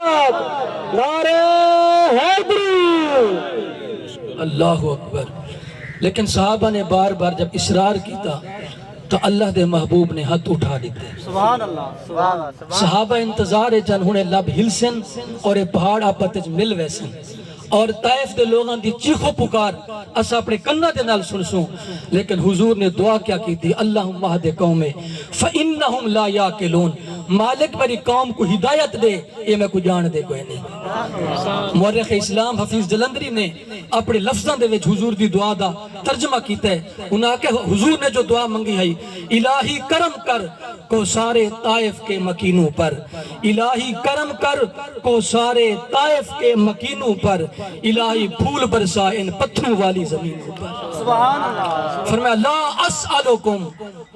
نعرہ حیدری، اللہ اکبر۔ لیکن صحابہ نے بار بار جب اصرار کیتا تو اللہ دے محبوب نے ہاتھ اٹھا دیتے۔ سبحان اللہ، سبحان اللہ۔ صحابہ انتظار جن ہونے لب ہلسن اور پہاڑ آپت مل ویسن، اور طائف دے لوگاں دی چیخو پکار اسا اپنے کنہ دے نال سنسوں، لیکن حضور نے دعا کیا کی تھی، اللہم اہد قوم فإنہم لا یاقلون، مالک میری قوم کو ہدایت دے، یہ میں کو جان دے کوئی نہیں۔ مورخ اسلام حفیظ جلندری نے اپنے لفظاں دے وچ حضور دی دعا دا ترجمہ کیتا ہے، انہاں کہ حضور نے جو دعا منگی ہے، الہی کرم کر کو سارے طائف کے مکینوں پر، الہی کرم کر کو سارے طائف کے مکینوں پر، الہی پھول برسا ان پتھروں والی زمینوں پر۔ سبحان اللہ۔ فرمایا لا اسألکم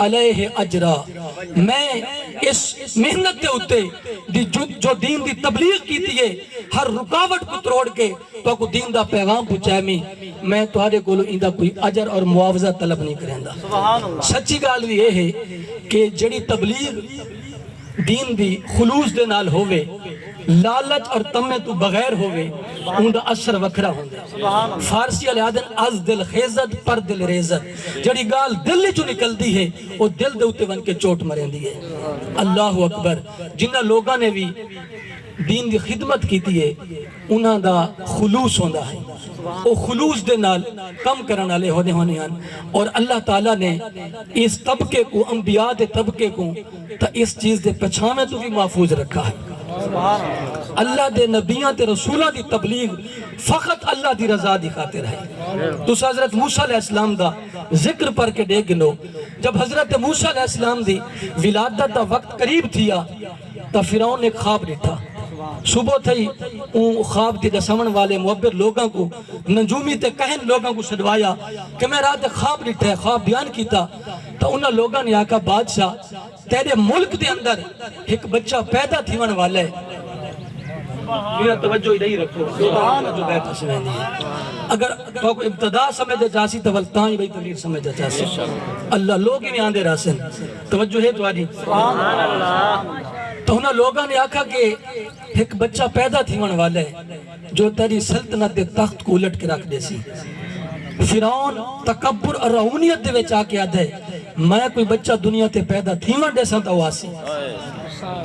علیہ اجرا، میں اس محنت کے اتے جو دین دی تبلیغ کی تھی ہر رکاوٹ کو توڑ کے تو کو دین دا پیغام پہنچائے، میں تہاڈے کولو ایندا کوئی اجر اور معاوضہ طلب نہیں کریندا۔ سبحان اللہ۔ سچی گل یہ ہے کہ جڑی تبلیغ دین دی خلوص دے نال ہووے، لالچ اور تمے تو بغیر ہووے، ان دا اثر وکھرا ہوندا۔ فارسی والے آدن از دل خیزت پر دل ریزت، جڑی گال دل چوں نکلدی ہے وہ دل دے اوتے ون کے چوٹ مریندی ہے۔ اللہ اکبر۔ جنہاں لوگاں نے بھی دین دی خدمت کیتی ہے انہاں دا خلوص ہوندا ہے، وہ خلوص دے نال کم کرن والے ہونے ہیں، اور اللہ تعالیٰ نے اس طبقے کو، انبیاء دے طبقے کو تا اس چیز دے پچھاویں تو بھی محفوظ رکھا ہے۔ اللہ دے نبیاں تے رسولہ دی تبلیغ فقط اللہ دی رضا دی خاطر ہے۔ تو حضرت موسیٰ علیہ السلام دا ذکر پر کے دے گنو، جب حضرت موسیٰ علیہ السلام دی ولادت دا وقت قریب تھیا تا فرعون نے خواب دیتا، صبح تھی اون خواب دی دسمن والے معبر لوگاں کو، نجومی تے کہن لوگاں کو سدوایا کہ میں رات خواب دیتا ہے، خواب بیان کیتا تو انہاں لوگاں نے آکا بادشاہ تیرے ملک دے اندر ایک بچہ پیدا تھیون والا ہے۔ میرا توجہ ہی نہیں رکھو، جو بیٹھا سمجھنی ہے، اگر تو ابتدا سمجھے جاسی تو ولتاں ہی بھئی تغیر سمجھے جاسی، اللہ لوگ ہی نہیں آندے راسن، توجہ ہے تو آدھی۔ تو انہاں لوگاں نے آکھا کہ ایک بچہ پیدا تھیون والا ہے جو تیری سلطنت دے تخت کو الٹ کے رکھ دے سی۔ فرعون تکبر اور رعونیت دے وچ آکے آدھے میں کوئی بچہ دنیا تے پیدا تھیون دے سانتا واسی،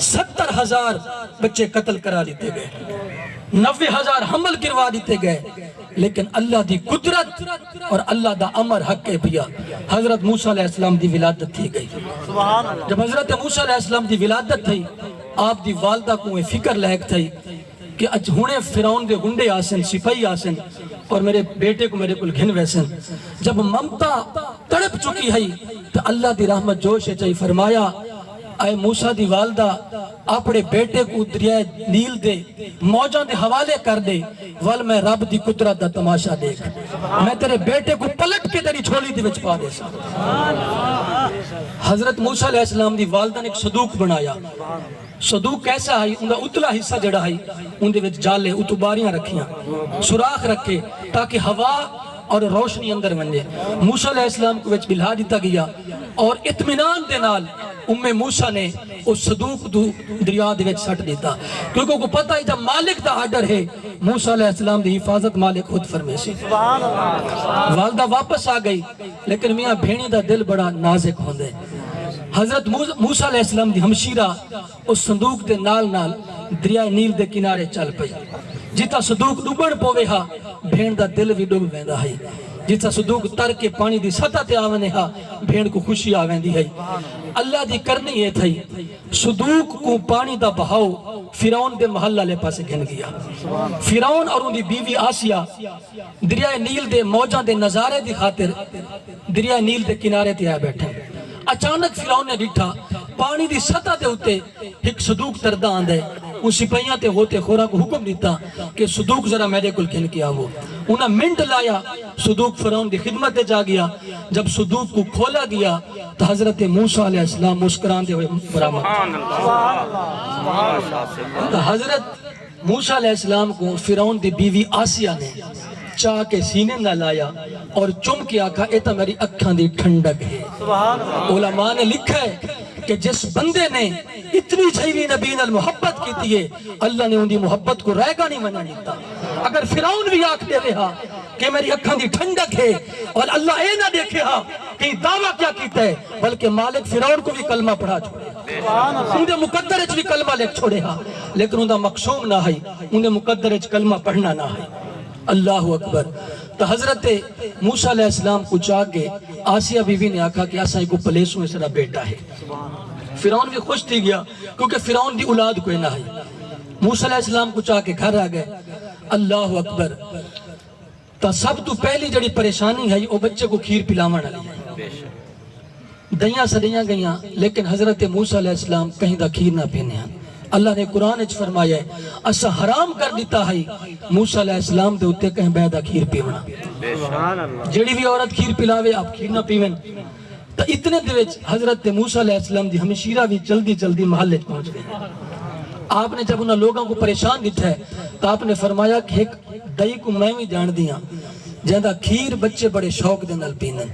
70,000 بچے قتل کرا دیتے گئے، 90,000 حمل کروا دیتے گئے، لیکن اللہ دی قدرت اور اللہ دا امر حق کے پیا حضرت موسیٰ علیہ السلام دی ولادت تھی گئی۔ جب حضرت موسیٰ علیہ السلام دی ولادت تھی، آپ دی والدہ کو فکر لہک تھی کہ اج ہونے فرعون دے گنڈے آسن، سپاہی آسن، اور میرے بیٹے کو میرے کل گھن ویسن۔ جب ممتا تڑپ چکی ہے تو اللہ دی رحمت جوش ہے چاہی، فرمایا اے موسیٰ دی والدہ اپنے بیٹے کو دریائے نیل دے موجوں دے حوالے کر دے، وال میں رب دی قدرت دا تماشا دیکھ، میں تیرے بیٹے کو پلٹ کے تیری چھولی دی وچ پا دے سا۔ حضرت موسیٰ علیہ السلام دی والدہ نے ایک صدوق بنایا۔ صدوق کیسا ہے؟ اندھا اتلا حصہ جڑا ہے اندھے وچ جالے اتباریاں رکھیاں، سوراخ رکھے تاکہ ہوا اور روشنی اندر بنجے۔ موسیٰ علیہ السلام کو وچ بلھا دیتا گیا اور اطمینان دے نال موسیٰ نے اس صدوق دریا دے وچ سٹ دیتا، کیونکہ کو پتہ ہے جب مالک دا آرڈر ہے موسیٰ علیہ السلام دی حفاظت مالک خود فرمے سے۔ والدہ واپس آ گئی، لیکن میاں بھینی دا دل بڑا نازک ہوندے۔ حضرت موسیٰ علیہ السلام دی ہمشیرہ اس صندوق دے نال نال دریائے نیل دے کنارے چل پئی، جیتا صندوق ڈوبن پوے ہا بھین دا دل بھی ڈوب ویندا ہے، جیتا صندوق تر کے پانی دی سطح تے آونے ہا بھین کو خوشی آویندی ہے۔ اللہ دی کرنی یہ تھی، صندوق کو پانی دا بہاؤ فرعون دے محلہ لے پاسے گھن گیا۔ فرعون اور ان دی بیوی آسیہ دریائے نیل دے موجاں دے نظارے دی خاطر دریائے نیل دے کنارے تے آئے بیٹھے۔ اچانک فرعون نے ڈٹھا پانی دی سطح دے ہوتے ایک صندوق تردہ آندے، ان سپاہیاں تے ہوتے خورا کو حکم دیتا کہ صندوق ذرا میرے کل کھن کیا ہو۔ انہاں منٹ لایا، صندوق فرعون دی خدمت دے جا گیا۔ جب صندوق کو کھولا گیا تو حضرت موسیٰ علیہ السلام مسکران دے ہوئے برآمد۔ حضرت موسیٰ علیہ السلام کو فرعون دی بیوی آسیہ نے چاہ کے سینے نہ لایا اور چم کے آکھا اے تا میری اکھاں دی ٹھنڈک ہے۔ علماء نے لکھا ہے کہ جس بندے نے اتنی چھوی نبی نال محبت کی تھی اللہ نے ان دی محبت کو رائے گا نہیں منع دیتا. اگر فرعون بھی آکھ دے رہا کہ میری اکھاں دی ٹھنڈک ہے اور اللہ اے نہ دیکھے ہاں کہ دعویٰ کیا کیتا ہے بلکہ مالک فرعون کو بھی کلمہ پڑھا چھوڑے اندے مقدر اچھ بھی کلمہ لکھ چھوڑے ہاں لیکن اندہ مقصوم نہ ہے اندے مقدر اچھ کلمہ پڑھنا نہ ہے. اللہ اکبر. تو حضرت موسیٰ علیہ السلام کو چاہ کے آسیہ بی بی نے آکھا کہ آسائی کو پلیسوں اس طرح بیٹا ہے. فرعون بھی خوش تھی گیا کیونکہ فرعون دی اولاد کوئی نہ ہے. موسیٰ علیہ السلام کو چاہ کے گھر آ گئے. اللہ اکبر. تو سب تو پہلی جڑی پریشانی ہے وہ بچے کو کھیر پلاوان علی ہے. دیاں سدیاں گئیاں لیکن حضرت موسیٰ علیہ السلام کہیں دا کھیر نہ پینے ہیں. اللہ نے قرآن اچھ فرمایا ہے اسا حرام کر دیتا ہے موسیٰ علیہ السلام دے ہوتے کہیں بیدہ کھیر پیونا. جڑی بھی عورت کھیر پلاوے آپ کھیر نہ پیویں. تو اتنے دوچ حضرت موسیٰ علیہ السلام دی ہمیشیرہ بھی جلدی محلے پہنچ گئے. آپ نے جب انہوں لوگوں کو پریشان دیتا ہے تو آپ نے فرمایا کہ ایک دائی کو میں بھی جان دیا جہاں کھیر بچے بڑے شوق دے نال پینے.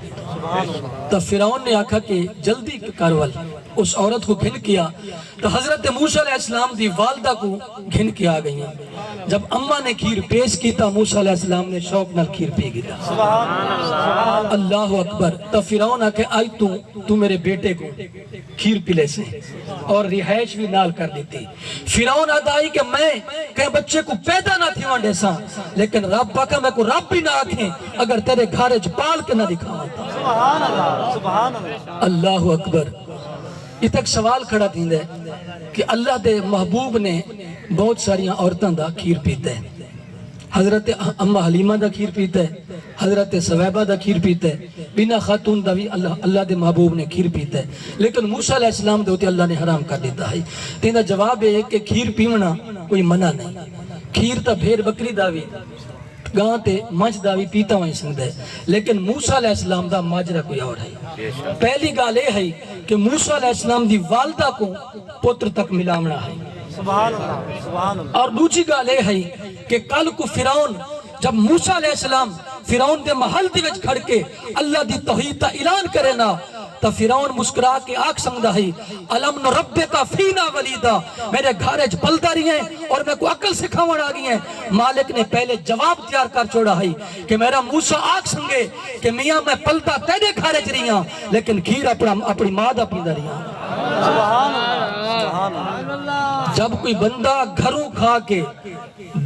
تو فرعون نے آکھا کہ جلدی کرول اس عورت کو گھن کیا. تو حضرت موسیٰ علیہ السلام دی والدہ کو گھن کے آ گئی. جب اممہ نے کھیر پیش کی تا موسیٰ علیہ السلام نے شوق نال کھیر پی گیا. اللہ اکبر. تو فرعون آکھے آئی تو میرے بیٹے کو کھیر پلے سے اور رہائش بھی نال کر دیتی. فرعون آئی کہ میں کہیں بچے کو پیدا نہ تھی وانڈے ساں لیکن رب پاکا میں کو رب بھی نہ آکھیں اگر تیرے گھارج پال کے نہ دکھاؤں. اللہ اکبر. یہ تک سوال کھڑا تھی ہے کہ اللہ دے محبوب نے بہت ساری عورتوں دا کھیر پیتا ہے. حضرت امہ حلیمہ دا کھیر پیتا ہے, حضرت سویبہ دا کھیر پیتا ہے, بنا خاتون دا بھی اللہ دے محبوب نے کھیر پیتا ہے. لیکن موسیٰ علیہ السلام دے ہوتے اللہ نے حرام کر دیتا ہے. تیندہ جواب ہے کہ کھیر پیونا کوئی منع نہیں. کھیر تا بھیر بکری دا بھی گاں تے مجھ دا بھی پیتا وہیں سنگھ ہے. لیکن موسیٰ علیہ السلام دا ماجرہ کوئی اور ہے. پہلی گال یہ ہے کہ موسیٰ علیہ السلام دی والدہ کو پتر تک ملاونا ہے. اور دوسری گال یہ ہے کہ کل کو فرعون جب موسیٰ علیہ السلام فرعون دے محل دے وچ کھڑ کے اللہ دی توحید تا اعلان کرے نا تو فرعون مسکرا کے آنکھ سنگدہ ہے علم نربکا فینا ولیدہ میرے گھارج بلدہ رہی ہیں اور میں کو عقل سکھاوڑ آ گئی ہیں. مالک نے پہلے جواب تیار کر چھوڑا ہے کہ میرا موسیٰ آنکھ سنگے کہ میاں میں پلدہ تیرے گھارج رہی ہیں لیکن گھیر اپنی مادہ پیندہ رہی ہیں. جب کوئی بندہ گھروں کھا کے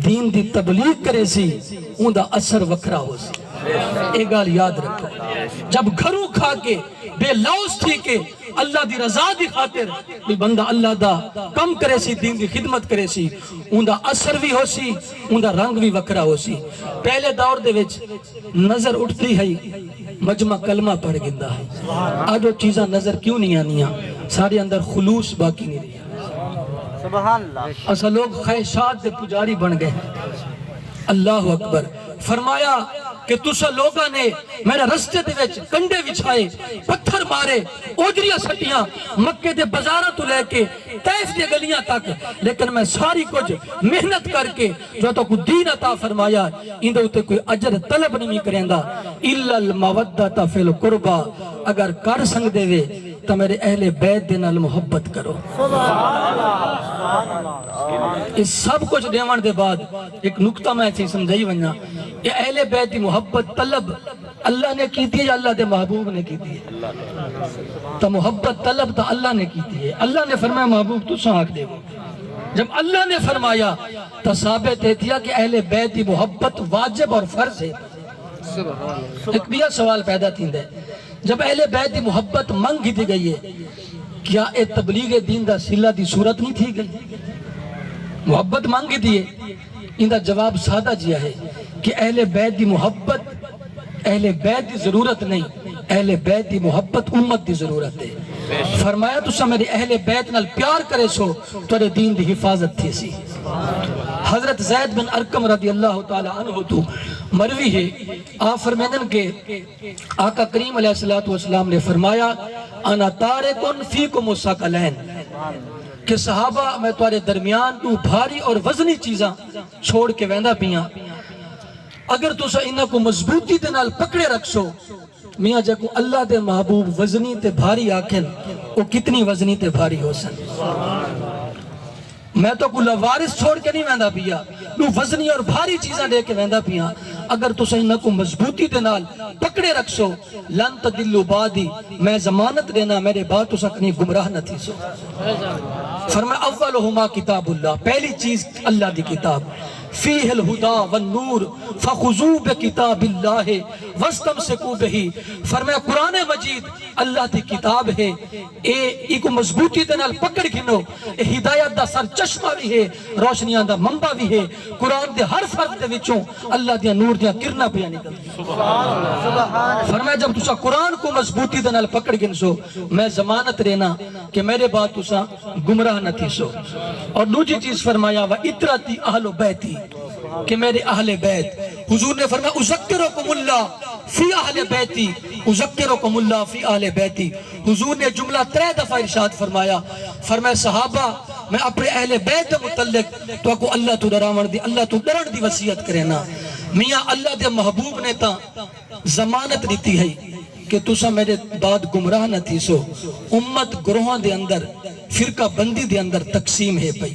دین دی تبلیغ کرے سی ان دا اثر وکھرا ہو سی. ایک گال یاد رکھو جب گھروں کھا کے بے لوز تھی کہ اللہ دی رضا دی خاطر بھی بندہ اللہ دا کم کرے سی دین دی خدمت کرے سی ان دا اثر بھی ہو سی ان دا رنگ بھی وکھرا ہو سی. پہلے دور دے وچ نظر اٹھتی ہے مجمع کلمہ پڑھ گندہ ہے. آج وہ چیزاں نظر کیوں نہیں آنیاں سارے اندر خلوص باقی نہیں رہی. ایسا لوگ خواہشات دے پجاری بن گئے. اللہ اکبر. فرمایا کہ تسا لوگاں نے میرا رستے دے وچ کنڈے وچھائے پتھر مارے اوجریاں سٹیاں مکے دے بازاراں تو لے کے طائف دے گلیاں تک لیکن میں ساری کچھ محنت کر کے جو تو کو دین عطا فرمایا ان دے اوتے کوئی اجر طلب نہیں کریندا الا المودۃ فی القربى اگر کر سنگ دے وے تو میرے اہل بیت دے نال محبت کرو. اس سب کچھ دیوان دے بعد ایک نکتہ میں ایسی سمجھائی ونجا یہ اہل بیت دی محبت طلب اللہ نے کی تھی یا اللہ دے محبوب نے کی تھی. تو محبت طلب تو اللہ نے کی تھی. اللہ نے فرمایا محبوب تو سانکھ دے. جب اللہ نے فرمایا تو ثابت ہے دیا کہ اہل بیت دی محبت واجب اور فرض ہے. ایک دیا سوال پیدا تھی ہے جب اہل بیت دی محبت منگ ہی دی گئی ہے کیا اے تبلیغ دین دا صلہ دی صورت نہیں تھی گئی. محبت مانگی دیئے ان دا جواب سادہ جیا ہے کہ اہل بیت دی محبت اہل بیت دی ضرورت نہیں اہل بیت دی محبت امت دی ضرورت ہے. فرمایا تو سا میرے اہل بیت نال پیار کرے سو تو دین دی حفاظت تھی سی. حضرت زید بن ارکم رضی اللہ تعالی عنہ تو مروی ہے آپ فرمیدن کے آقا کریم علیہ السلام نے فرمایا انا تارکن فیکم الثقلین کہ صحابہ میں تمہارے درمیان تو بھاری اور وزنی چیزاں چھوڑ کے ویندہ پیاں اگر تو سا انہاں کو مضبوطی دے نال پکڑے رکھ سو میاں جے کو اللہ دے محبوب وزنی تے بھاری آکھن وہ کتنی وزنی تے بھاری ہو سن میں تو کو لوارث چھوڑ کے نہیں ویندا پیا نو وزنی اور بھاری چیزاں دے کے ویندا پیا اگر تو انہاں کو مضبوطی دے نال پکڑے رکھسو لن تدلوا بعدی میں ضمانت دینا میرے بعد تو کہیں گمراہ نہ تھی سو فرمایا اولہما کتاب اللہ پہلی چیز اللہ دی کتاب فیہ الہدا والنور فخذوا بکتاب اللہ واستمسکوا بہ فرمایا قرآن مجید اللہ دی کتاب ہے اے کو مضبوطی دے نال پکڑ گھنو اے ہدایت دا سر چشمہ بھی ہے روشنیاں دا منبع بھی ہے قرآن دے ہر فرد دے وچوں اللہ دیا نور دیا کرنا پیا نکل فرمایا جب تسا قرآن کو مضبوطی دے نال پکڑ گھنسو میں ضمانت دینا کہ میرے بعد تسا گمراہ نہ تھی سو اور دوسری چیز فرمایا وَإِتْرَتِ أَهْلُ بَيْتِ کہ میرے اہل بیت حضور نے فرمایا اذکرکم اللہ فی اہل بیتی اذکرکم اللہ فی اہل بیتی حضور نے جملہ 3 دفعہ ارشاد فرمایا فرمایا صحابہ میں اپنے اہل بیت متعلق تو کو اللہ تو ڈراون دی اللہ تو ڈرن دی وصیت کرے نا میاں اللہ دے محبوب نے تا ضمانت دیتی ہے کہ تسا میرے بعد گمراہ نہ تھی سو امت گروہاں دے اندر فرقہ بندی دے اندر تقسیم ہے پئی